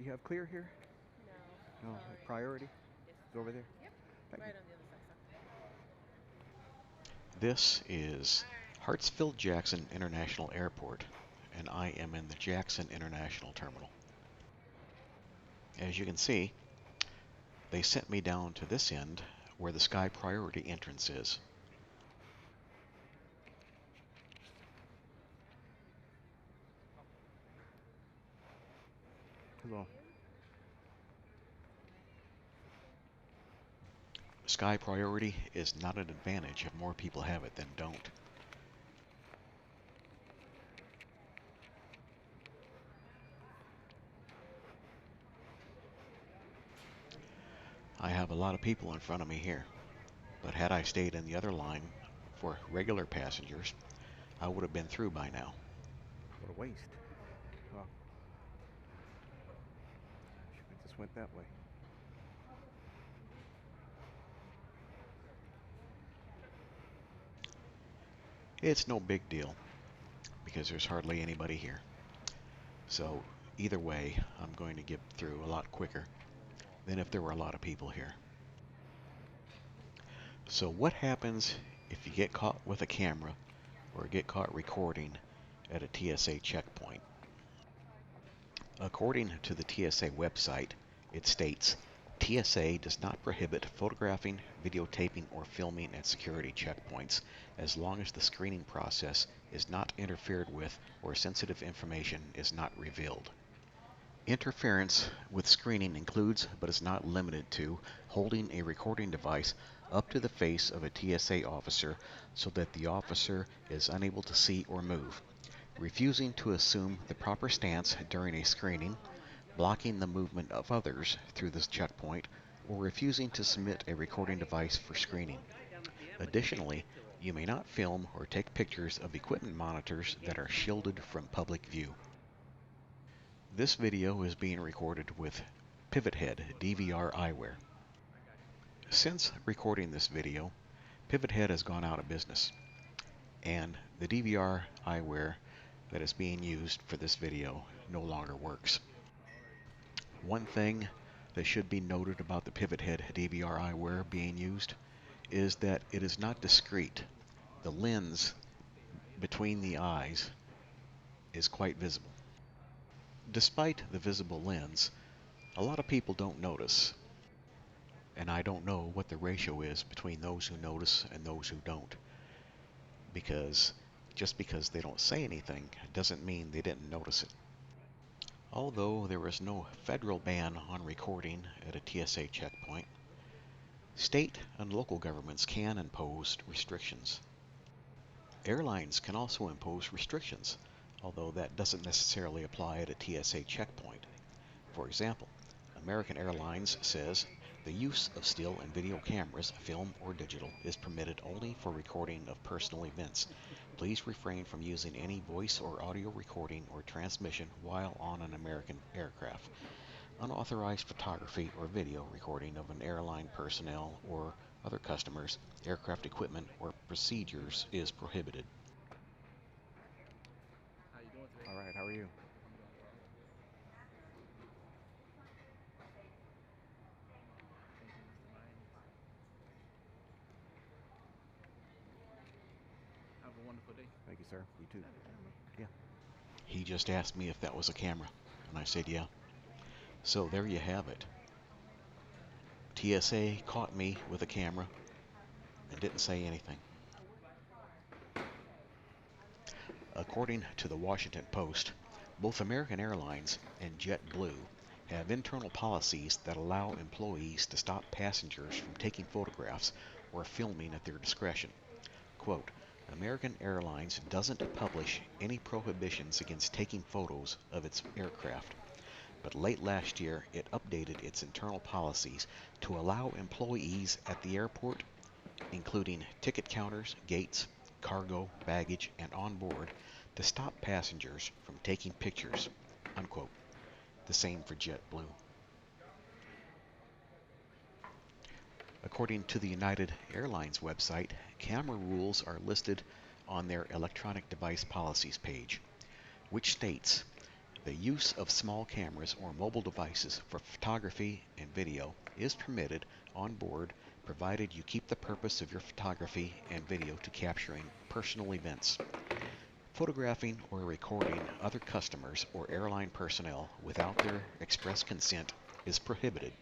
You have clear here? No, No, sorry. priority. Yes. It's over there. Yep. Thank you. Right on the other side. This is Hartsfield-Jackson International Airport, and I am in the Jackson International Terminal. As you can see, they sent me down to this end where the Sky Priority entrance is. Hello. Sky Priority is not an advantage if more people have it than don't. I have a lot of people in front of me here, but had I stayed in the other line for regular passengers, I would have been through by now. What a waste. Well, I just went that way. It's no big deal because there's hardly anybody here. So either way, I'm going to get through a lot quicker than if there were a lot of people here. So what happens if you get caught with a camera or get caught recording at a TSA checkpoint? According to the TSA website, it states, TSA does not prohibit photographing, videotaping, or filming at security checkpoints as long as the screening process is not interfered with or sensitive information is not revealed. Interference with screening includes, but is not limited to, holding a recording device up to the face of a TSA officer so that the officer is unable to see or move, refusing to assume the proper stance during a screening, blocking the movement of others through this checkpoint, or refusing to submit a recording device for screening. Additionally, you may not film or take pictures of equipment monitors that are shielded from public view. This video is being recorded with Pivothead DVR eyewear. Since recording this video, Pivothead has gone out of business, and the DVR eyewear that is being used for this video no longer works. One thing that should be noted about the Pivothead DVR eyewear being used is that it is not discrete. The lens between the eyes is quite visible. Despite the visible lens, a lot of people don't notice, and I don't know what the ratio is between those who notice and those who don't, because just because they don't say anything doesn't mean they didn't notice it. Although there is no federal ban on recording at a TSA checkpoint, state and local governments can impose restrictions. Airlines can also impose restrictions, although that doesn't necessarily apply at a TSA checkpoint. For example, American Airlines says the use of still and video cameras, film or digital, is permitted only for recording of personal events. Please refrain from using any voice or audio recording or transmission while on an American aircraft. Unauthorized photography or video recording of an airline personnel or other customers, aircraft equipment, or procedures is prohibited. How you doing today? All right, how are you? Have a wonderful day. Thank you, sir. You too. Yeah. He just asked me if that was a camera, and I said yeah. So there you have it. TSA caught me with a camera and didn't say anything. According to the Washington Post, both American Airlines and JetBlue have internal policies that allow employees to stop passengers from taking photographs or filming at their discretion. Quote, American Airlines doesn't publish any prohibitions against taking photos of its aircraft, but late last year it updated its internal policies to allow employees at the airport, including ticket counters, gates, cargo, baggage, and on board, to stop passengers from taking pictures. Unquote. The same for JetBlue. According to the United Airlines website, camera rules are listed on their electronic device policies page, which states The use of small cameras or mobile devices for photography and video is permitted on board, provided you keep the purpose of your photography and video to capturing personal events. Photographing or recording other customers or airline personnel without their express consent is prohibited.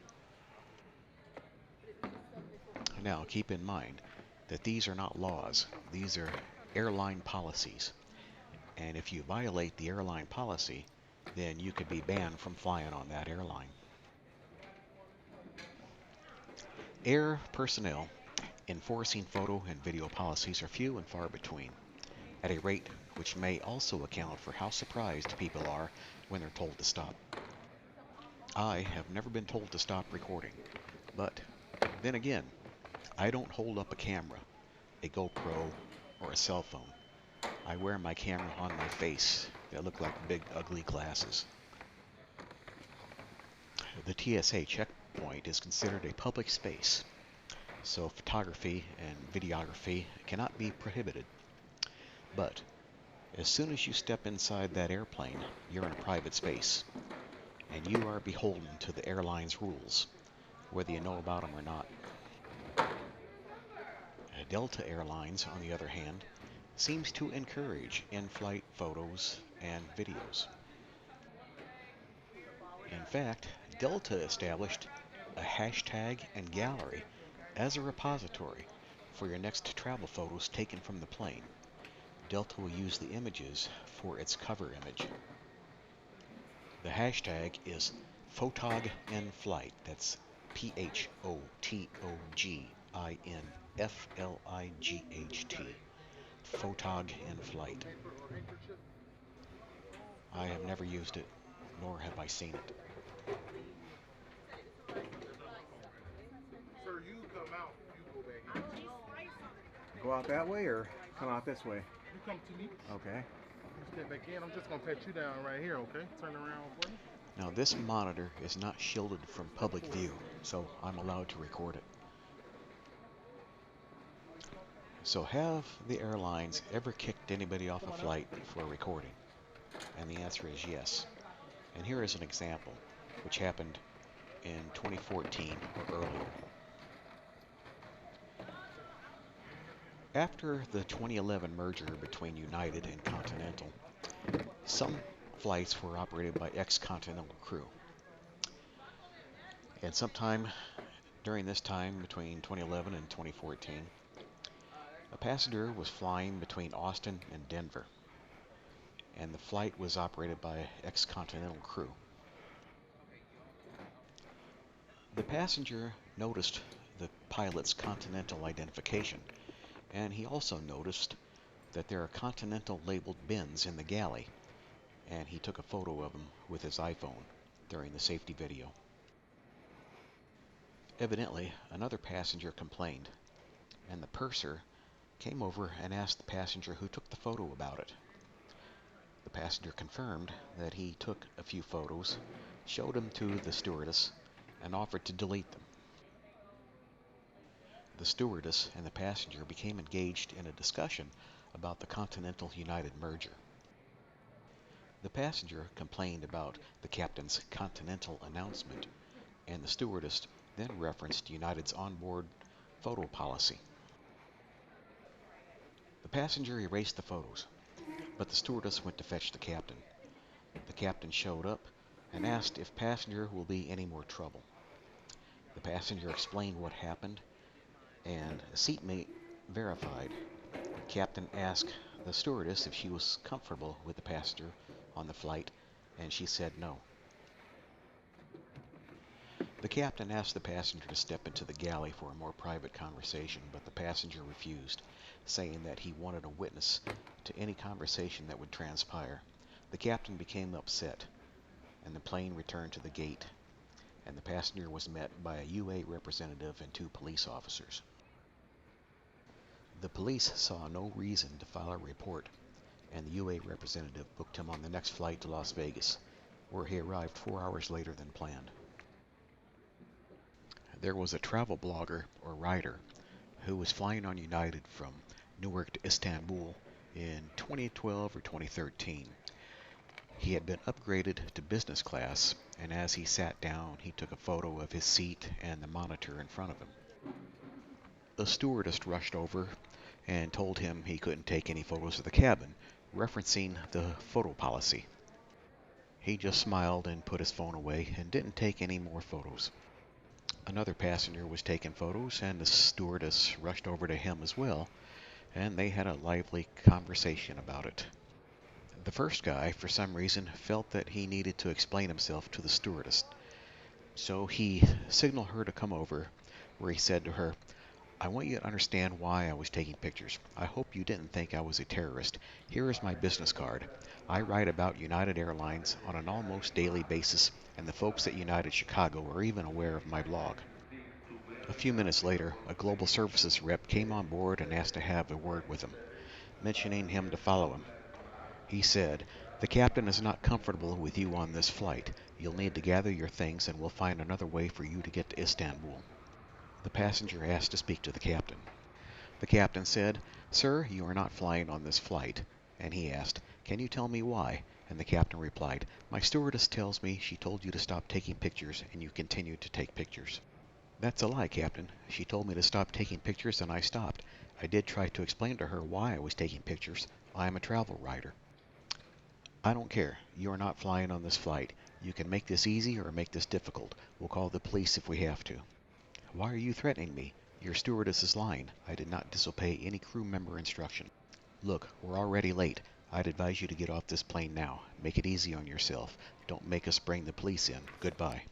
Now, keep in mind that these are not laws. These are airline policies. And if you violate the airline policy, then you could be banned from flying on that airline. Air personnel enforcing photo and video policies are few and far between, at a rate which may also account for how surprised people are when they're told to stop. I have never been told to stop recording, but then again, I don't hold up a camera, a GoPro, or a cell phone. I wear my camera on my face that look like big ugly glasses. The TSA checkpoint is considered a public space, so photography and videography cannot be prohibited. But as soon as you step inside that airplane, you're in a private space, and you are beholden to the airline's rules, whether you know about them or not. Delta Airlines, on the other hand, seems to encourage in-flight photos and videos. In fact, Delta established a hashtag and gallery as a repository for your next travel photos taken from the plane. Delta will use the images for its cover image. The hashtag is PhotogInFlight. That's PhotogInFlight. PhotogInFlight. I have never used it, nor have I seen it. Sir, you come out, you go back in. Go out that way or come out this way? You come to me. Okay. You step back in. I'm just going to pat you down right here, okay? Turn around for me. Now, this monitor is not shielded from public view, so I'm allowed to record it. So, have the airlines ever kicked anybody off a flight for recording? And the answer is yes. And here is an example, which happened in 2014 or earlier. After the 2011 merger between United and Continental, some flights were operated by ex-Continental crew. And sometime during this time, between 2011 and 2014, a passenger was flying between Austin and Denver, and the flight was operated by ex-Continental crew. The passenger noticed the pilot's Continental identification, and he also noticed that there are Continental labeled bins in the galley, and he took a photo of them with his iPhone during the safety video. Evidently, another passenger complained, and the purser came over and asked the passenger who took the photo about it. The passenger confirmed that he took a few photos, showed them to the stewardess, and offered to delete them. The stewardess and the passenger became engaged in a discussion about the Continental United merger. The passenger complained about the captain's Continental announcement, and the stewardess then referenced United's onboard photo policy. The passenger erased the photos, but the stewardess went to fetch the captain. The captain showed up and asked if passenger will be any more trouble. The passenger explained what happened, and a seatmate verified. The captain asked the stewardess if she was comfortable with the passenger on the flight, and she said no. The captain asked the passenger to step into the galley for a more private conversation, but the passenger refused, saying that he wanted a witness to any conversation that would transpire. The captain became upset, and the plane returned to the gate, and the passenger was met by a UA representative and 2 police officers. The police saw no reason to file a report, and the UA representative booked him on the next flight to Las Vegas, where he arrived 4 hours later than planned. There was a travel blogger or writer who was flying on United from Newark to Istanbul in 2012 or 2013. He had been upgraded to business class, and as he sat down, he took a photo of his seat and the monitor in front of him. The stewardess rushed over and told him he couldn't take any photos of the cabin, referencing the photo policy. He just smiled and put his phone away and didn't take any more photos. Another passenger was taking photos, and the stewardess rushed over to him as well, and they had a lively conversation about it. The first guy, for some reason, felt that he needed to explain himself to the stewardess, so he signaled her to come over, where he said to her, "I want you to understand why I was taking pictures. I hope you didn't think I was a terrorist. Here is my business card. I write about United Airlines on an almost daily basis, and the folks at United Chicago are even aware of my blog." A few minutes later, a global services rep came on board and asked to have a word with him, mentioning him to follow him. He said, "The captain is not comfortable with you on this flight. You'll need to gather your things and we'll find another way for you to get to Istanbul." The passenger asked to speak to the captain. The captain said, "Sir, you are not flying on this flight." And he asked, "Can you tell me why?" And the captain replied, "My stewardess tells me she told you to stop taking pictures and you continued to take pictures." "That's a lie, Captain. She told me to stop taking pictures and I stopped. I did try to explain to her why I was taking pictures. I am a travel writer." "I don't care. You are not flying on this flight. You can make this easy or make this difficult. We'll call the police if we have to." "Why are you threatening me? Your stewardess is lying. I did not disobey any crew member instruction." "Look, we're already late. I'd advise you to get off this plane now. Make it easy on yourself. Don't make us bring the police in. Goodbye."